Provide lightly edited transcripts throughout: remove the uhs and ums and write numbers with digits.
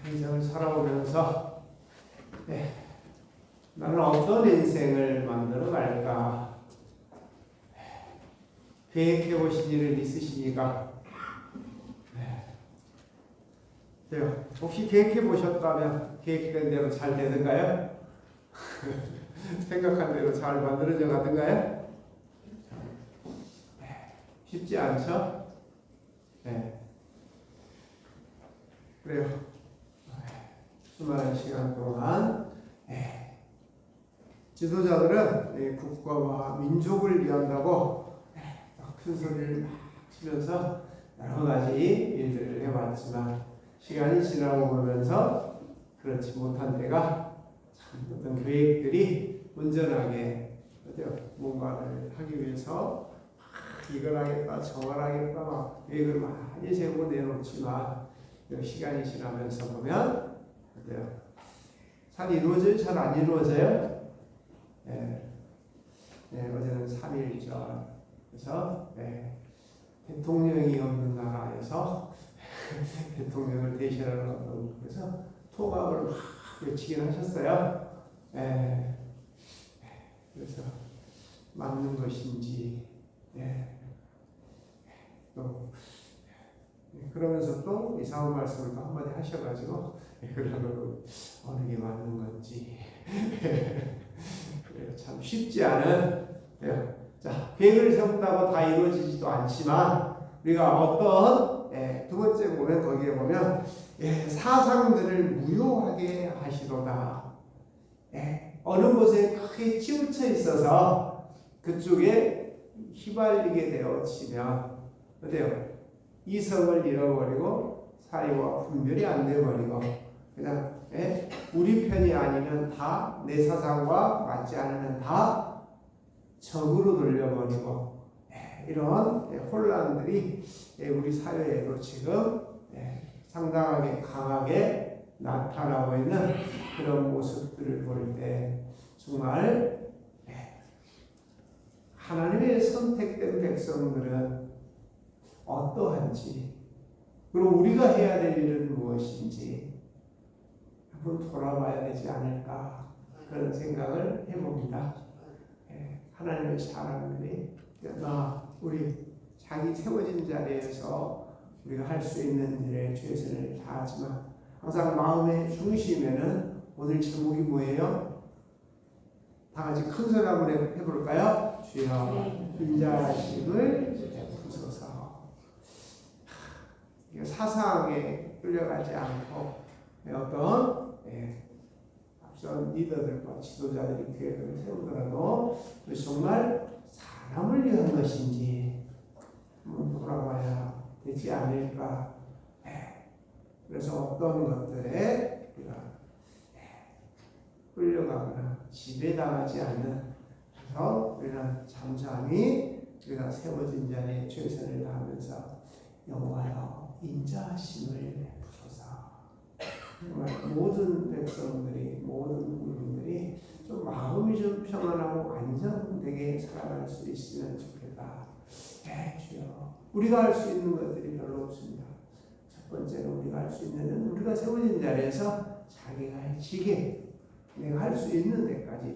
인생을 살아오면서 나는 어떤 인생을 만들어 갈까 계획해 보신 일은 있으십니까? 혹시 계획해 보셨다면 계획된 대로 잘 되는가요? 생각한 대로 잘 만들어져 가던가요? 쉽지 않죠? 그래요. 수많은 시간 동안 지도자들은 국가와 민족을 위한다고 큰 소리를 막 치면서 여러 가지 일들을 해왔지만 시간이 지나고 보면서 그렇지 못한 데가 참 어떤 계획들이 온전하게 뭔가를 하기 위해서 이걸 하겠다 저걸 하겠다 막 계획을 많이 세우고 내놓지만 시간이 지나면서 보면 어때요? 잘 이루어져요? 잘 안 이루어져요? 어제는 3.1절 그래서 대통령이 없는 나라에서 대통령을 대신하는 어떤 그래서 통합을 막 외치긴 하셨어요. 그래서 맞는 것인지 또 그러면서 또 이상한 말씀을 또 한마디 하셔가지고 그러고 어느 게 맞는 건지 참 쉽지 않은 자 계획을 세운다고 다 이루어지지도 않지만 우리가 어떤 두 번째 보면 거기에 보면 사상들을 무효하게 하시도다. 어느 곳에 크게 치우쳐 있어서 그쪽에 휘발리게 되어지면 어때요? 이성을 잃어버리고 사이와 분별이 안 돼버리고 그냥 우리 편이 아니면 다 내 사상과 맞지 않으면 다 적으로 돌려버리고 이런 혼란들이 우리 사회에도 지금 상당하게 강하게 나타나고 있는 그런 모습들을 볼 때 정말 하나님의 선택된 백성들은 어떠한지 그리고 우리가 해야 될 일은 무엇인지 한번 돌아봐야 되지 않을까 그런 생각을 해봅니다. 하나님의 사람들이 우리 자기 세워진 자리에서 우리가 할 수 있는 일에 최선을 다하지만 항상 마음의 중심에는 오늘 제목이 뭐예요? 다 같이 큰 소리 한번 해볼까요? 주여 인자하심을 베푸소서. 사상에 끌려가지 않고 어떤 앞선 리더들과 지도자들이 계획을 세우더라도 정말 사람을 위한 것인지 한번 돌아봐야 되지 않을까. 그래서 어떤 것들에 우리가 끌려가거나 지배당하지 않는 그래서 우리는 잠잠히 우리가 세워진 자리에 최선을 다하면서 여호와여 인자하심을 베푸소서. 정말 모든 백성들이 모든 국민들이 좀 마음이 좀 평안하고 안정되게 살아갈 수 있으면 좋겠다. 주여 우리가 할 수 있는 것들이 별로 없습니다. 첫 번째로 우리가 할 수 있는 우리가 세워진 자리에서 자기가 지게 내가 할 수 있는 데까지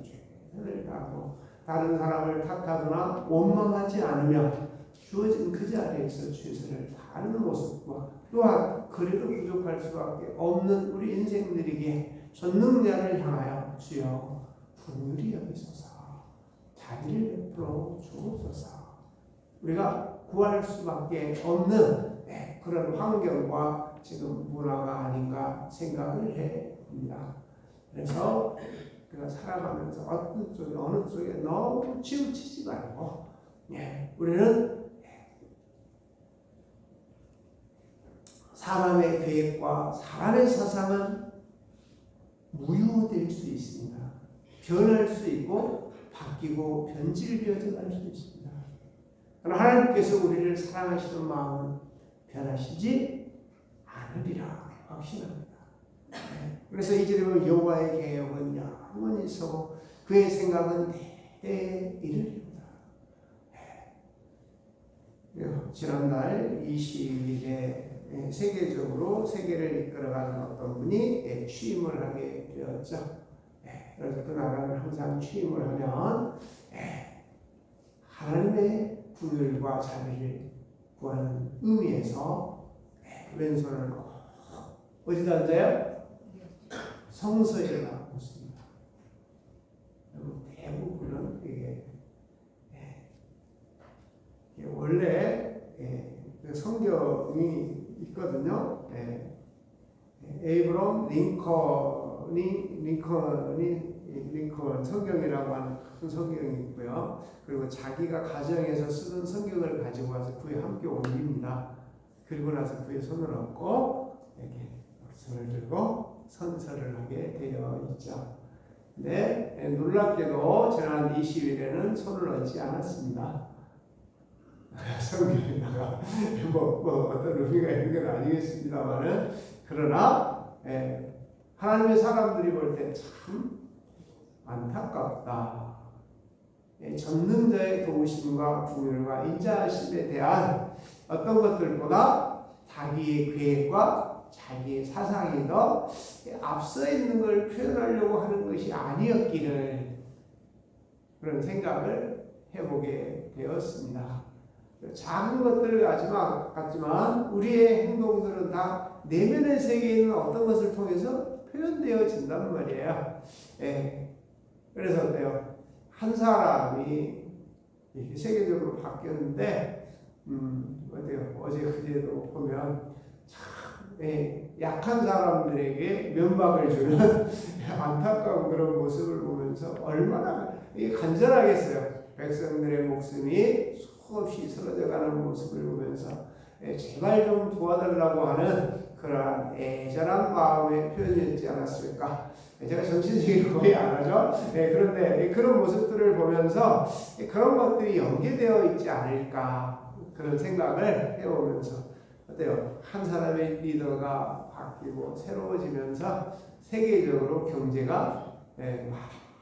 최선을 다하고 다른 사람을 탓하거나 원망하지 않으며 주어진 그 자리에서 최선을 다하는 모습과 또한 그래도 부족할 수밖에 없는 우리 인생들에게 전능자를 향하여 주여 긍휼히 여기소서 자비를 베풀어 주옵소서. 우리가 구할 수밖에 없는 그런 환경과 지금 문화가 아닌가 생각을 해봅니다. 그래서 우리가 살아가면서 어떤 쪽에 어느 쪽에 너무 치우치지 말고 우리는 사람의 계획과 사람의 사상은 무효될 수 있습니다. 변할 수 있고 바뀌고 변질되어져 갈 수 있습니다. 그러나 하나님께서 우리를 사랑하시는 마음은 변하시지 않으리라 확신합니다. 그래서 이제 보면 여호와의 계획은 영원히 있고 그의 생각은 대대에 이르리로다. 지난달 20일에 세계적으로 세계를 이끌어가는 어떤 분이 취임을 하게 되었죠. 그래서 그 나라는 항상 취임을 하면 하나님의 분율과 자비를 구하는 의미에서 왼손을 어디다 앉아요? 성서에 앉습니다. 대부분은 이게 원래 성경이 있거든요. 에이브럼 링컨 성경이라고 하는 큰 성경이 있고요. 그리고 자기가 가정에서 쓰던 성경을 가지고 와서 그에 함께 옮깁니다. 그리고 나서 그에 손을 얹고 이렇게 손을 들고 선서를 하게 되어 있죠. 근데 놀랍게도 지난 20일에는 손을 얹지 않았습니다. 성경에다가 어떤 의미가 있는 건 아니겠습니다만은 그러나 하나님의 사람들이 볼 때 참 안타깝다. 전능자의 도우심과 긍휼과 인자하심에 대한 어떤 것들보다 자기의 계획과 자기의 사상이 더 앞서 있는 걸 표현하려고 하는 것이 아니었기를 그런 생각을 해보게 되었습니다. 작은 것들 같지만 우리의 행동들은 다 내면의 세계에 있는 어떤 것을 통해서 표현되어진단 말이에요. 그래서 어때요? 한 사람이 이렇게 세계적으로 바뀌었는데 어때요? 어제 그제도 보면 참 약한 사람들에게 면박을 주는 안타까운 그런 모습을 보면서 얼마나 간절하겠어요. 백성들의 목숨이 수없이 쓰러져가는 모습을 보면서 제발 좀 도와달라고 하는 그러한 애절한 마음의 표현이었지 않았을까. 제가 정신적으로 거의 안 하죠. 그런데 그런 모습들을 보면서 그런 것들이 연계되어 있지 않을까 그런 생각을 해오면서 어때요? 한 사람의 리더가 바뀌고 새로워지면서 세계적으로 경제가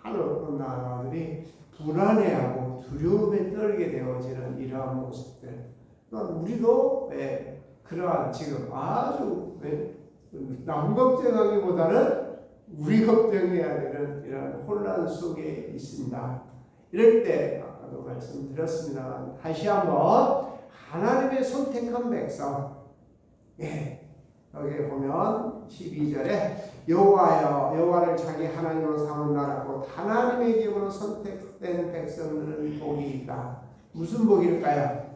많은 나라들이 불안해하고 두려움에 떨게 되어지는 이러한 모습들. 우리도 그러한 지금 아주 남 걱정하기보다는 우리 걱정해야 되는 이런 혼란 속에 있습니다. 이럴 때 아까도 말씀드렸습니다만 다시 한번 하나님의 선택한 백성 여기에 보면 12절에 여호와여 여호와를 자기 하나님으로 삼는다라고 하나님의 기업으로 선택된 백성들은 복이 있다. 무슨 복일까요?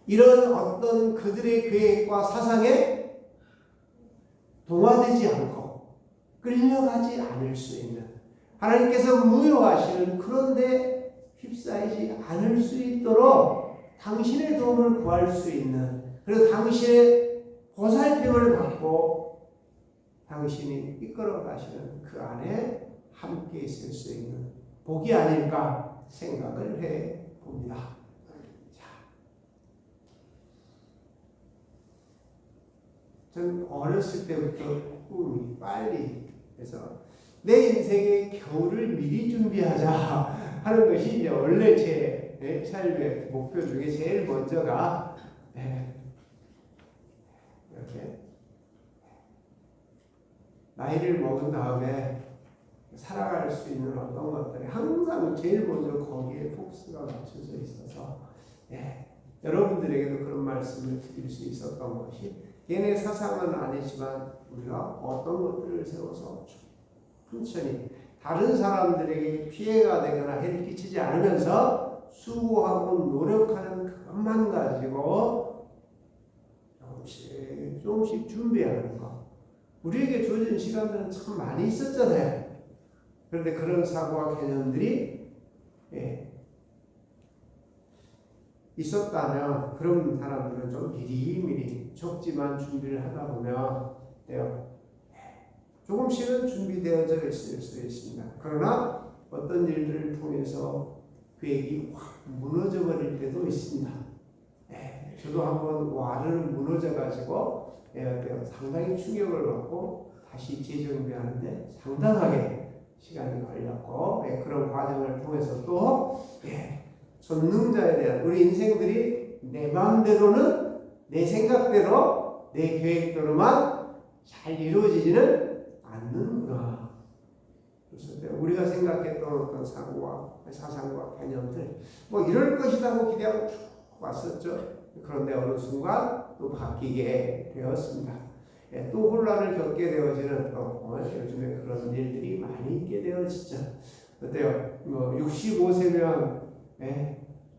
이런 어떤 그들의 계획과 사상에 동화되지 않고 끌려가지 않을 수 있는 하나님께서 무효하시는 그런데 휩싸이지 않을 수 있도록 당신의 도움을 구할 수 있는 그래서 당신의 보살핌을 받고 당신이 이끌어 가시는 그 안에 함께 있을 수 있는 복이 아닐까 생각을 해 봅니다. 전 어렸을 때부터 꿈이 빨리 해서 내 인생의 겨울을 미리 준비하자 하는 것이 이제 원래 제 삶의 목표 중에 제일 먼저가 이렇게 나이를 먹은 다음에 살아갈 수 있는 어떤 것들이 항상 제일 먼저 거기에 포커스가 맞춰져 있어서 여러분들에게도 그런 말씀을 드릴 수 있었던 것이 얘네 사상은 아니지만 우리가 어떤 것들을 세워서 천천히 다른 사람들에게 피해가 되거나 해를 끼치지 않으면서 수고하고 노력하는 그것만 가지고 조금씩 준비하는 것. 우리에게 주어진 시간들은 참 많이 있었잖아요. 그런데 그런 사고와 개념들이 있었다면 그런 사람들은 좀 미리미리 적지만 준비를 하다 보면 조금씩은 준비되어져 있을 수 있습니다. 그러나 어떤 일들을 통해서 계획이 확 무너져 버릴 때도 있습니다. 저도 한번 와르르 무너져 가지고 상당히 충격을 받고 다시 재정비하는데 상당하게 시간이 걸렸고 그런 과정을 통해서 또 전능자에 대한 우리 인생들이 내 마음대로는 내 생각대로 내 계획대로만 잘 이루어지지는 않는구나. 그래서 우리가 생각했던 어떤 사고와 사상과 개념들 뭐 이럴 것이라고 기대하고 쭉 왔었죠. 그런데 어느 순간 또 바뀌게 되었습니다. 또 혼란을 겪게 되어지는 요즘에 그런 일들이 많이 있게 되어지죠. 어때요? 뭐 65세면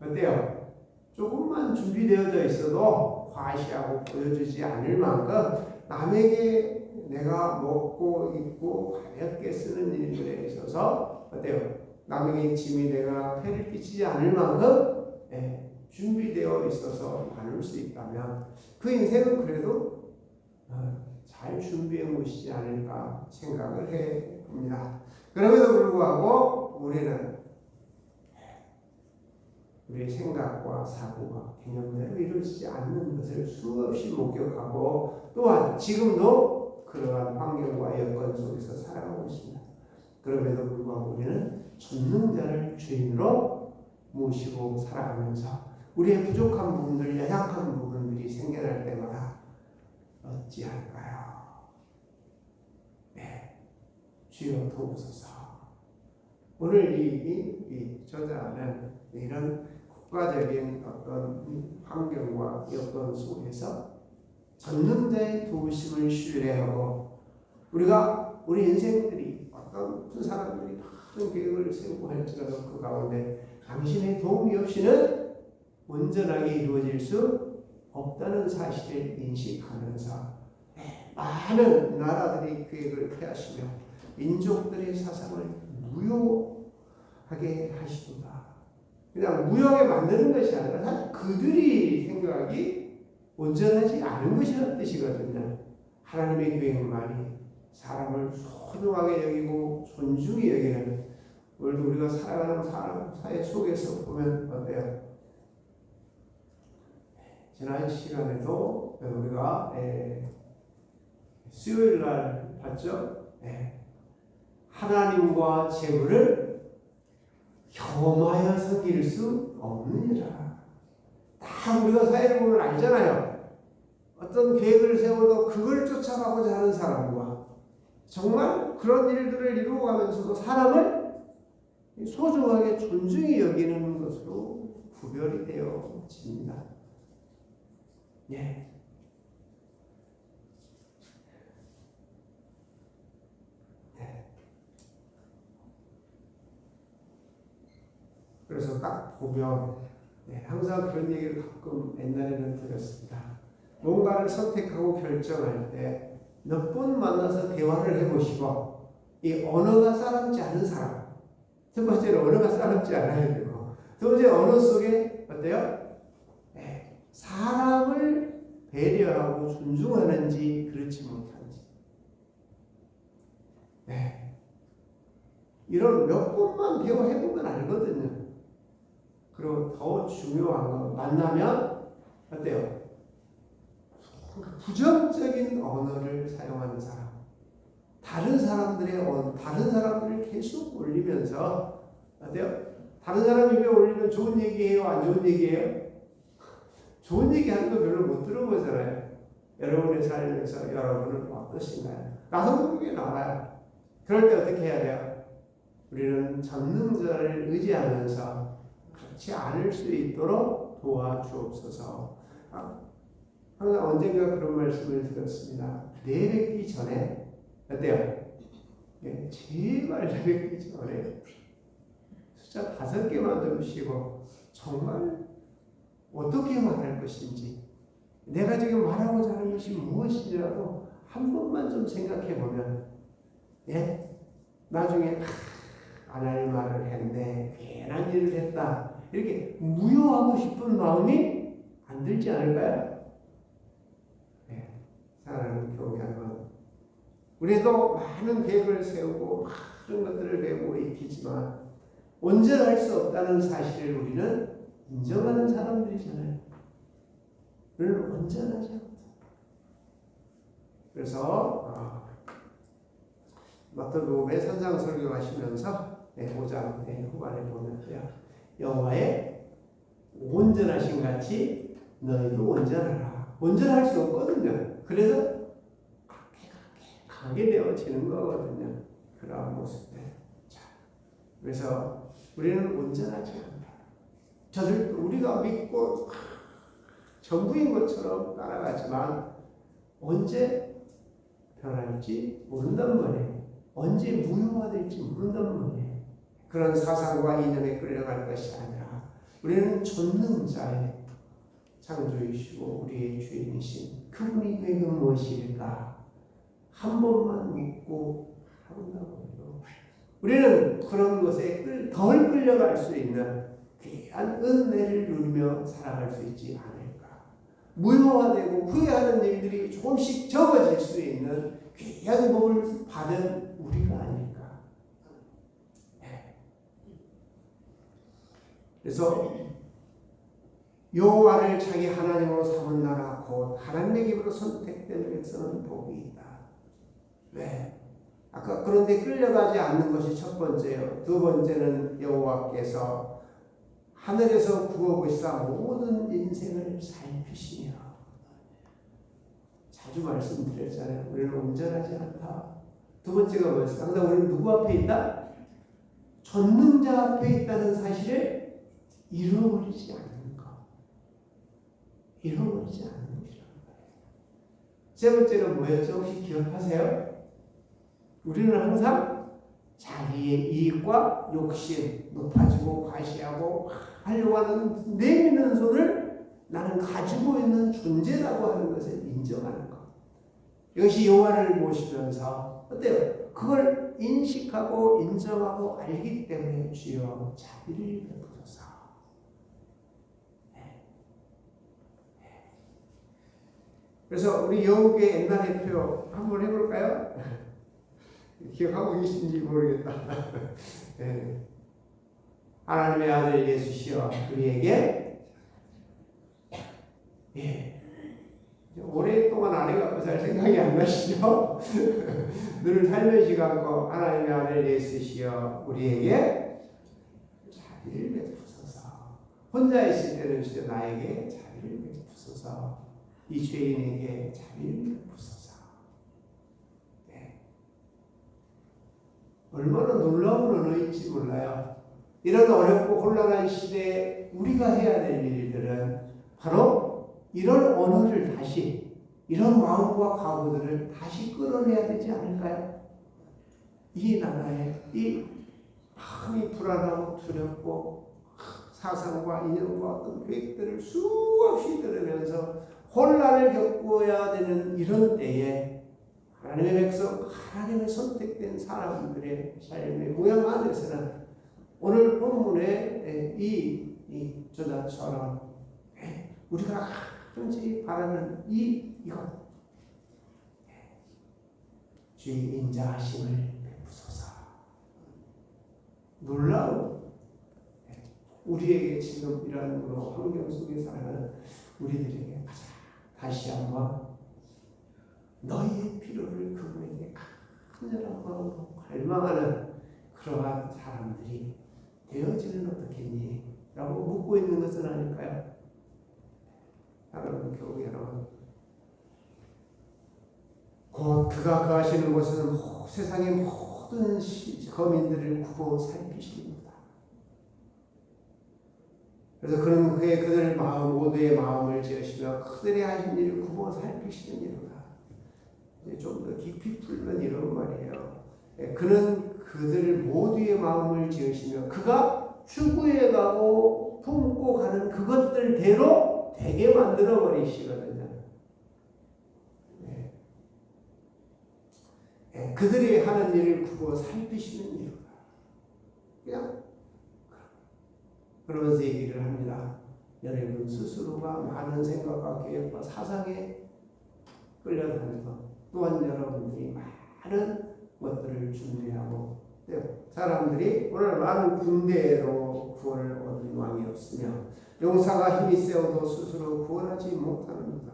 어때요? 조금만 준비되어져 있어도 과시하고 보여주지 않을 만큼 남에게 내가 먹고 입고 가볍게 쓰는 일들에 있어서 어때요? 남에게 짐이 내가 폐를 끼치지 않을 만큼 준비되어 있어서 나눌 수 있다면 그 인생은 그래도 잘 준비한 것이지 않을까 생각을 해 봅니다. 그럼에도 불구하고 우리는 우리의 생각과 사고가 개념대로 이루어지지 않는 것을 수없이 목격하고 또한 지금도 그러한 환경과 여건 속에서 살아가고 있습니다. 그럼에도 불구하고 우리는 전능자를 주인으로 모시고 살아가면서 우리의 부족한 부분들, 연약한 부분들이 생겨날 때마다 어찌할까요? 주여 도우소서. 오늘 이 저자는 이런 국가적인 어떤 환경과 여건 속에서 전능자의 도우심을 신뢰하고 우리가 우리 인생들이 어떤 사람들이 많은 계획을 세우고 할지라도 그 가운데 당신의 도움이 없이는 온전하게 이루어질 수 없다는 사실을 인식하면서 많은 나라들이 계획을 폐하시며 민족들의 사상을 무효하게 하시도다. 그냥 무효하게 만드는 것이 아니라 사실 그들이 생각이 온전하지 않은 것이라는 뜻이거든요. 하나님의 계획만이 사람을 소중하게 여기고 존중히 여기는 오늘도 우리가 살아가는 사회 속에서 보면 어때요? 지난 시간에도 우리가 수요일 날 봤죠? 하나님과 재물을 겸하여 섬길 수 없느니라. 다 우리가 사회를 보면 알잖아요. 어떤 계획을 세워도 그걸 쫓아가고자 하는 사람과 정말 그런 일들을 이루어가면서도 사람을 소중하게 존중히 여기는 것으로 구별이 되어집니다. 그래서 딱 보면 항상 그런 얘기를 가끔 옛날에는 들었습니다. 뭔가를 선택하고 결정할 때 몇 번 만나서 대화를 해보시고 이 언어가 싸납지 않은 사람, 첫 번째는 언어가 싸납지 않아야 되고 두 번째 언어 속에 어때요? 사람을 배려하고 존중하는지 그렇지 못한지 이런 몇 번만 대화해보면 알거든요. 그리고 더 중요한 건 만나면 어때요? 부정적인 언어를 사용하는 사람, 다른 사람들을 계속 올리면서 어때요? 다른 사람 입에 올리면 좋은 얘기예요, 안 좋은 얘기예요? 좋은 얘기 하는 거 별로 못 들어보잖아요. 여러분의 삶에서 여러분은 어떠신가요? 나도 모르게 나와요. 그럴 때 어떻게 해야 돼요? 우리는 전능자를 의지하면서 그렇지 않을 수 있도록 도와주옵소서. 항상 언젠가 그런 말씀을 드렸습니다. 내뱉기 전에 어때요? 제발 내뱉기 전에 숫자 5개만 좀 쉬고 정말 어떻게 말할 것인지 내가 지금 말하고자 하는 것이 무엇이냐고 한 번만 좀 생각해 보면 나중에 안 할 말을 했네, 괜한 일을 했다 이렇게 무효하고 싶은 마음이 안 들지 않을까요? 사랑하는 교회 여러분, 우리도 많은 계획을 세우고 많은 것들을 배우고 익히지만 온전할 수 없다는 사실을 우리는 인정하는 사람들이잖아요. 우리는 온전하지 않다. 그래서 마태복음의 산상설교 하시면서 5장 후반에 보면요, 여호와의 온전하신 같이 너희도 온전하라. 온전할 수 없거든요. 그래서 그렇게 가게 되어지는 거거든요. 그러한 모습들. 자, 그래서 우리는 온전하지 않다. 저들 우리가 믿고 전부인 것처럼 따라가지만 언제 변할지 모른단 말이에요. 언제 무효화될지 모른단 말이에요. 그런 사상과 이념에 끌려갈 것이 아니라 우리는 전능자의 창조이시고 우리의 주인이신 그분이 계획은 무엇일까? 한 번만 묻고 한다고요. 우리는 그런 것에 덜 끌려갈 수 있는 귀한 은혜를 누리며 살아갈 수 있지 않을까? 무효화되고 후회하는 일들이 조금씩 적어질 수 있는 귀한 복을 받은 우리가 아닐까? 그래서 여호와를 자기 하나님으로 삼은 나라 곧 하나님의 기업으로 선택된 백성은 복이 있다. 왜? 아까 그런데 끌려가지 않는 것이 첫 번째요. 두 번째는 여호와께서 하늘에서 구워보시사 모든 인생을 살피시며. 자주 말씀드렸잖아요. 우리는 온전하지 않다. 두 번째가 뭐였어요? 항상 우리는 누구 앞에 있다? 전능자 앞에 있다는 사실을 잃어버리지 않는 것. 잃어버리지 않는 것이라는 거예요. 세 번째는 뭐였죠? 혹시 기억하세요? 우리는 항상 자기의 이익과 욕심, 높아지고 과시하고 하려고 하는 내미는 손을 나는 가지고 있는 존재라고 하는 것을 인정하는 것. 이것이 여호와를 모시면서 어때요? 그걸 인식하고 인정하고 알기 때문에 주여 자비를 베푸소서. 그래서 우리 여호와의 옛날 표 한번 해볼까요? 기억하고 계신지 모르겠다. 네. 하나님의 아들 예수시여 우리에게 오랫동안 안 해갖고 잘 생각이 안 나시죠? 늘 살며시 갖고 하나님의 아들 예수시여 우리에게 자비를 베푸소서. 혼자 있을 때는 주여 나에게 자비를 베푸소서. 이 죄인에게 자비를 베푸소서. 얼마나 놀라운 언어인지 몰라요. 이런 어렵고 혼란한 시대에 우리가 해야 될 일들은 바로 이런 언어를 다시, 이런 마음과 각오들을 다시 끌어내야 되지 않을까요? 이 나라에 이 마음이 불안하고 두렵고 사상과 이념과 어떤 계획들을 수없이 들으면서 혼란을 겪어야 되는 이런 때에 하나님의 백성, 하나님의 선택된 사람들의 삶의 모양 안에서는 오늘 본문의 이 저자처럼 우리가 가끔씩 바라는 이것 주의 인자하심을 베푸소서. 놀라운 우리에게 지금 이런 환경 속에 살아가는 우리들에게 다시 한번 너희의 필요를 그분에게 간절한 마음으로 갈망하는 그러한 사람들이 되어지는 어떻겠니? 라고 묻고 있는 것은 아닐까요? 여러분, 교회 여러분, 곧 그가 거하시는 곳은 세상의 모든 거민들을 구고 살피십니다. 그래서 그는 그들의 마음 모두의 마음을 지으시며 그들의 하신 일을 구고 살피시느니라. 좀 더 깊이 풀면 이런 말이에요. 그는 그들 모두의 마음을 지으시며 그가 추구해가고 품고 가는 그것들대로 되게 만들어 버리시거든요. 그들이 하는 일을 구고 살피시는 이유가 그냥 그러면서 얘기를 합니다. 여러분 스스로가 많은 생각과 계획과 사상에 끌려다니면서 또한 여러분들이 많은 것들을 준비하고 사람들이 오늘 많은 군대로 구원을 얻은 왕이 없으며 용사가 힘이 세어도 스스로 구원하지 못하는다.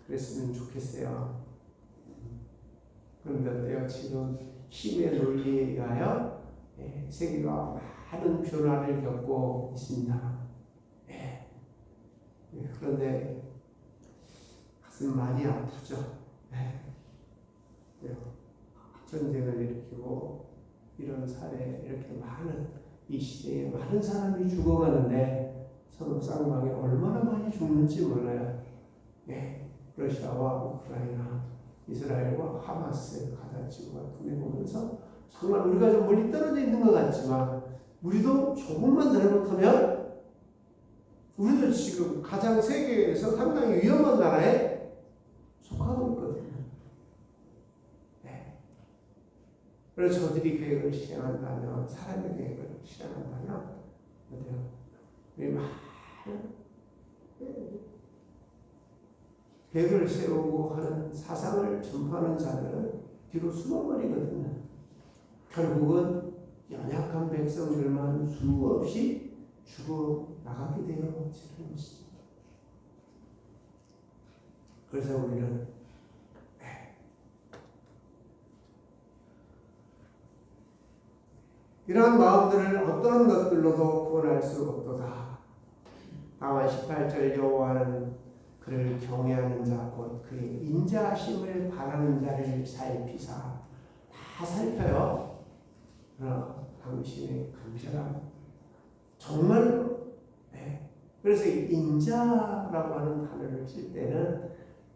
그랬으면 좋겠어요. 그런데 어때요? 지금 힘의 논리에 의하여 세계가 많은 변화를 겪고 있습니다. 그런데 많이 아프죠. 네. 전쟁을 일으키고 이런 사례 이렇게 많은 이 시대에 많은 사람이 죽어가는데 서로 쌍방이 얼마나 많이 죽는지 몰라요. 예, 러시아와 우크라이나, 이스라엘과 하마스, 가자지구 같은 데 보면서 정말 우리가 좀 멀리 떨어져 있는 것 같지만 우리도 조금만 잘못하면 우리도 지금 가장 세계에서 상당히 위험한 나라에 속하고 있거든요. 네. 그래서 저들이 계획을 실행한다면, 사람의 계획을 실행한다면 어때요? 우리 많은 계획을 세우고 하는 사상을 전파하는 자들은 뒤로 숨어버리거든요. 결국은 연약한 백성들만 수없이 죽어나가게 되는 것이죠. 그래서 우리는 이러한 마음들을 어떠한 것들로도 구원할 수 없도다. 다만 18절 여호와는 그를 경외하는 자 곧 그의 인자하심을 바라는 자를 살피사. 다 살펴요. 그러나 당신의 간절함 정말로 그래서 인자라고 하는 단어를 쓸 때는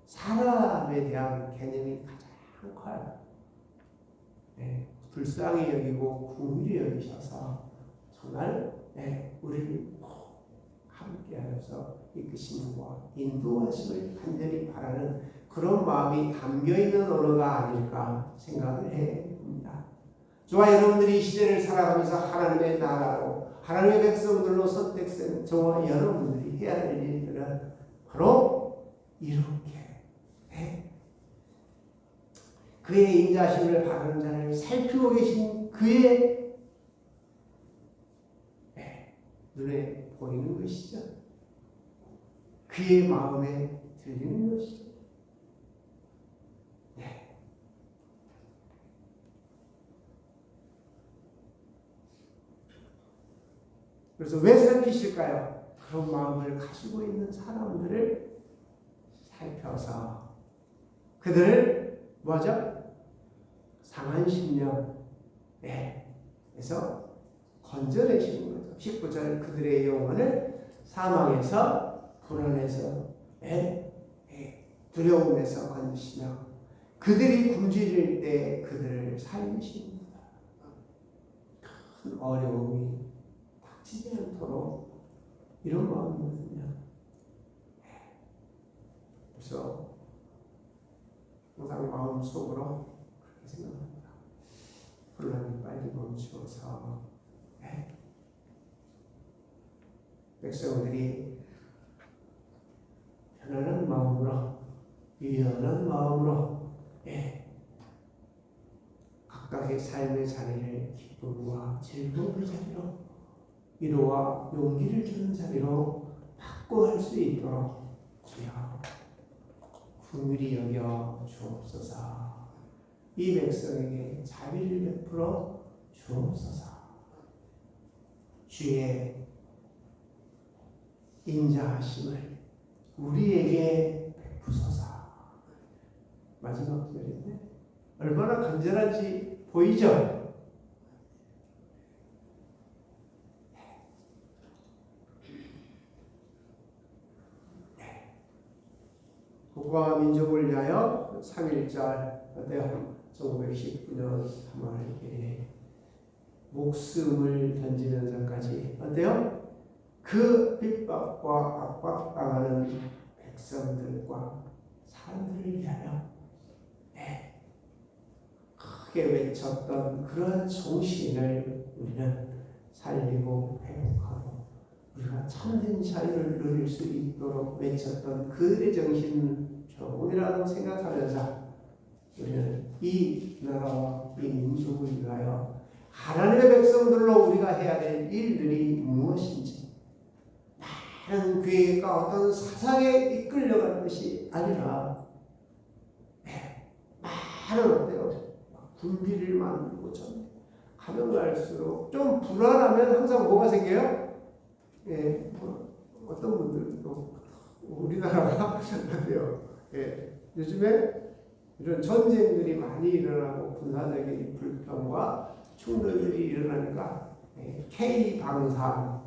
사람에 대한 개념이 가장 커요. 불쌍히 여기고 긍휼히 여기셔서 정말 우리를 함께하여서 이끄심과 인도하심을 간절히 바라는 그런 마음이 담겨있는 언어가 아닐까 생각을 해봅니다. 저와 여러분들이 이 시대를 살아가면서 하나님의 나라로 하나님의 백성들로 선택된 저와 여러분들이 해야 될 일들은 바로 이렇게 그의 인자심을 바라는 자를 살피고 계신 그의 눈에 보이는 것이죠. 그의 마음에 들리는 것이죠. 그래서 왜 살피실까요? 그런 마음을 가지고 있는 사람들을 살펴서 그들을 뭐죠? 상한 심령 에서 건져내시는 거죠. 19절 그들의 영혼을 사망에서 불안해서 두려움에서 건지시며 그들이 굶주릴 때 그들을 살리십니다. 큰 어려움이 닥치지 않도록 이런 마음이거든요. 그래서 항상 마음속으로 그렇게 생각합니다. 혼란이 빨리 멈추어서 백성들이 편안한 마음으로 유연한 마음으로 각각의 삶의 자리를 기쁨과 즐거움의 자리로 위로와 용기를 주는 자리로 확고할 수 있도록 주여 긍휼히 여겨 주옵소서. 이 백성에게 자비를 베풀어 주옵소서. 주의 인자하심을 우리에게 베푸소서. 마지막 절인데 얼마나 간절한지 보이죠? 국가와 민족을 위하여 3.1절 어때요? 1919년 3월 1일 목숨을 던지는 전까지 어때요? 그 핍박과 압박당하는 백성들과 사람들을 위하여 크게 외쳤던 그런 정신을 우리는 살리고 회복하고 우리가 참된 자유를 누릴 수 있도록 외쳤던 그들의 정신을 조금이라도 생각하면서 우리는 이 나라와 이 민족을 위하여 하나님의 백성들로 우리가 해야 될 일들이 무엇인지 많은 계획과 어떤 사상에 이끌려갈 것이 아니라 많은 어때요? 군비를 만들고 전 가면 갈수록 좀 불안하면 항상 뭐가 생겨요? 어떤 분들도 우리나라가 어때요? 요즘에 이런 전쟁들이 많이 일어나고 군사적인 불평과 충돌들이 일어나니까 K방산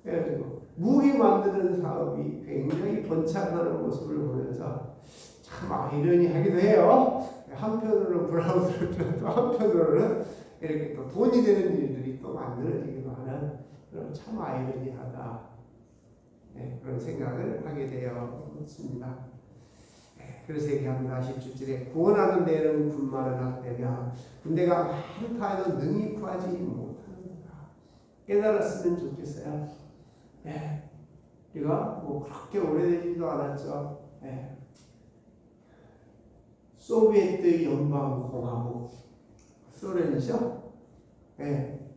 해가지고 무기 만드는 사업이 굉장히 번창하는 모습을 보면서 참 아이러니하기도 해요. 한편으로는 불안스럽지만 또 한편으로는 이렇게 또 돈이 되는 일들이 또 만들어지기도 하는 그런 참 아이러니하다. 그런 생각을 하게 되었습니다. 그래서 얘기합니다. 17절에 구원하는 데에는 군마를 학대며 군대가 많다 해도 능히 구하지 못하는구나. 깨달았으면 좋겠어요. 우리가 뭐 그렇게 오래되지도 않았죠. 소비에트 연방공화국 소련이죠.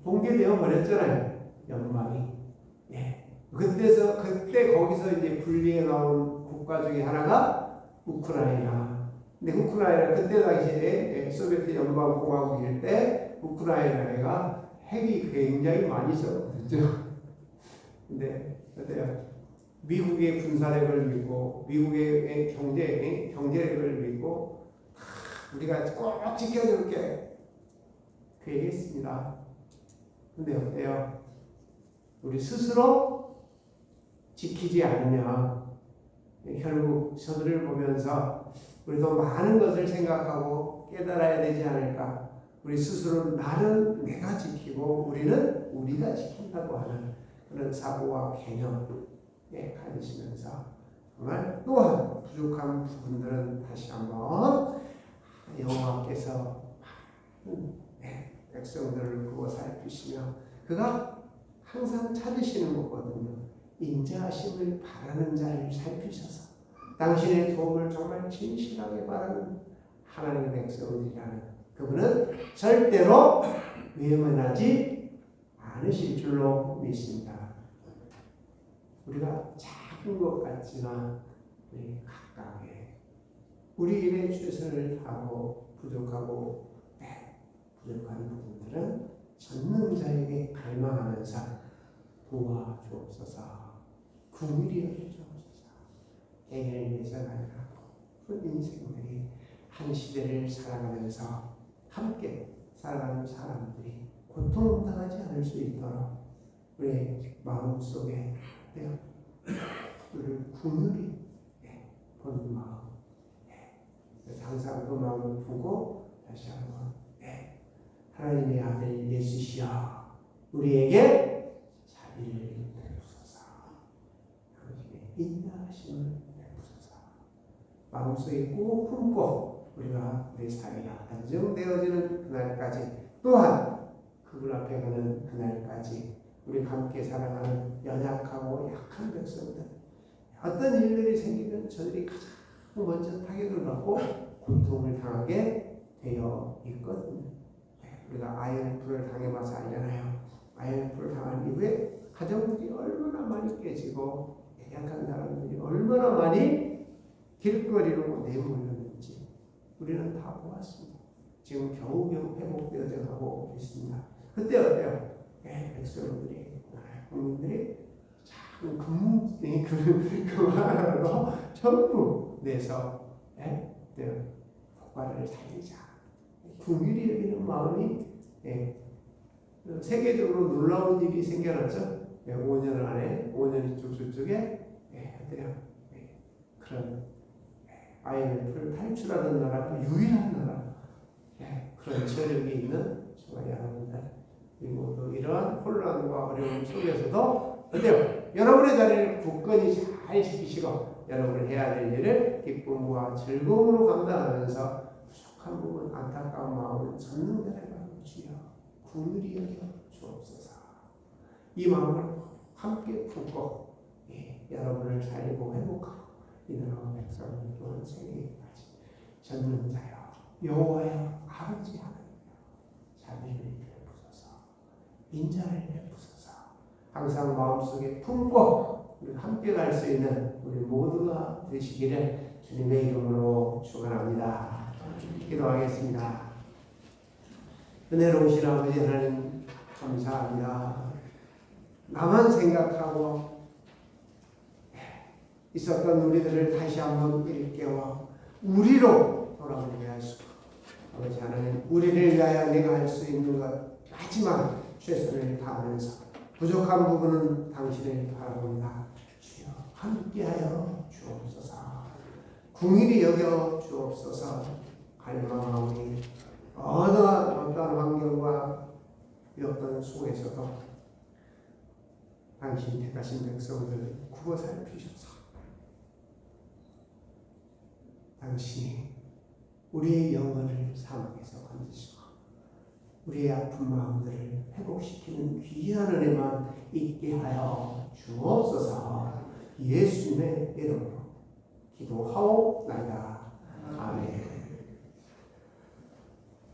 붕괴되어 버렸잖아요. 연방이. 그때 거기서 이제 분리해 나온 국가 중에 하나가 우크라이나. 근데 우크라이나 그때 당시에 소비에트 연방공화국일 때 우크라이나가 핵이 굉장히 많이 있었거든요. 근데 어때요? 미국의 군사력을 믿고 미국의 경제력을 믿고 우리가 꼭 지켜줄게 그 얘기했습니다. 근데 어때요? 우리 스스로 지키지 않으면 결국 저들을 보면서 우리도 많은 것을 생각하고 깨달아야 되지 않을까. 우리 스스로 나는 내가 지키고 우리는 우리가 지킨다고 하는 그런 사고와 개념에 가지시면서 정말 또한 부족한 부분들은 다시 한번 여호와께서 백성들을 보고 살피시며 그가 항상 찾으시는 거거든요. 인자하심을 바라는 자를 살피셔서 당신의 도움을 정말 진실하게 바라는 하나님의 백성들이라는 그분은 절대로 외면하지 않으실 줄로 믿습니다. 우리가 작은 것 같지만 우리 각각의 우리 일에 최선을 다하고 부족한 부분들은 전능자에게 갈망하면서 도와주옵소서. 긍휼히 여겨주옵소서. 개인을 위해서가 아니라 그 인생들이 한 시대를 살아가면서 함께 살아가는 사람들이 고통당하지 않을 수 있도록 우리 마음속에 우리를 긍휼히 보는 마음, 그래서 항상 그 마음을 보고 다시 한번 하나님의 아들 예수시여 우리에게 자비를 베푸소서. 당신의 인자하심을 베푸소서. 마음속에 꼭 품고 우리가 내 삶이 안정되어지는 그날까지 또한 그분 앞에 가는 그날까지 우리 함께 살아가는 연약하고 약한 백성들 어떤 일들이 생기면 저들이 가장 먼저 타격을 받고 고통을 당하게 되어 있거든요. 우리가 IMF를 당해봐서 알잖아요. IMF를 당한 이후에 가정들이 얼마나 많이 깨지고 약한 사람들이 얼마나 많이 길거리로 내몰렸는지 우리는 다 보았습니다. 지금 겨우겨우 회복되어 가고 있습니다. 그때 어때요? 백성들이, 국민들이 작은 그 하나로 전부 내서 국가를 살리자. 긍휼히 여기는 마음이 세계적으로 놀라운 일이 생겨났죠. 5년 안에 5년 이쪽 저쪽에 그런 IMF를 탈출하는 나라가 유일한 나라. 그런 저력이 있는 정말 여러분들 그리고 또 이러한 혼란과 어려움 속에서도 어때요? 여러분의 자리를 굳건히 잘 지키시고 여러분이 해야 될 일을 기쁨과 즐거움으로 감당하면서 부족한 부분 안타까운 마음을 전능자를 바라고 주여 긍휼히 여겨 주옵소서. 이 마음을 함께 품고 여러분을 살리고 회복하고 이 나라 백성을 또한 세계까지 전능자여 여호와여 아버지 하나님 자비를 베푸소서. 인자를 베푸소서. 항상 마음속에 품고 우리 함께 갈 수 있는 우리 모두가 되시기를 주님의 이름으로 축원합니다. 기도하겠습니다. 은혜로우신 아버지 하나님 감사합니다. 나만 생각하고 있었던 우리들을 다시 한번 일깨워 우리로 돌아오게 하시고, 아버지 하나님, 우리를 위하여 내가 할 수 있는 것 하지만 최선을 다하면서 부족한 부분은 당신을 바라본다. 주여 함께하여 주옵소서. 궁일이 여겨 주옵소서. 갈망하오니 어떠한 환경과 어떤 속에서도 당신 택하신 백성들을 구워 살피셔서 당신이 우리의 영혼을 사망에서 건지시고 우리의 아픈 마음들을 회복시키는 귀한 은혜만 있게 하여 주옵소서. 예수님의 이름으로 기도하옵나이다. 아멘.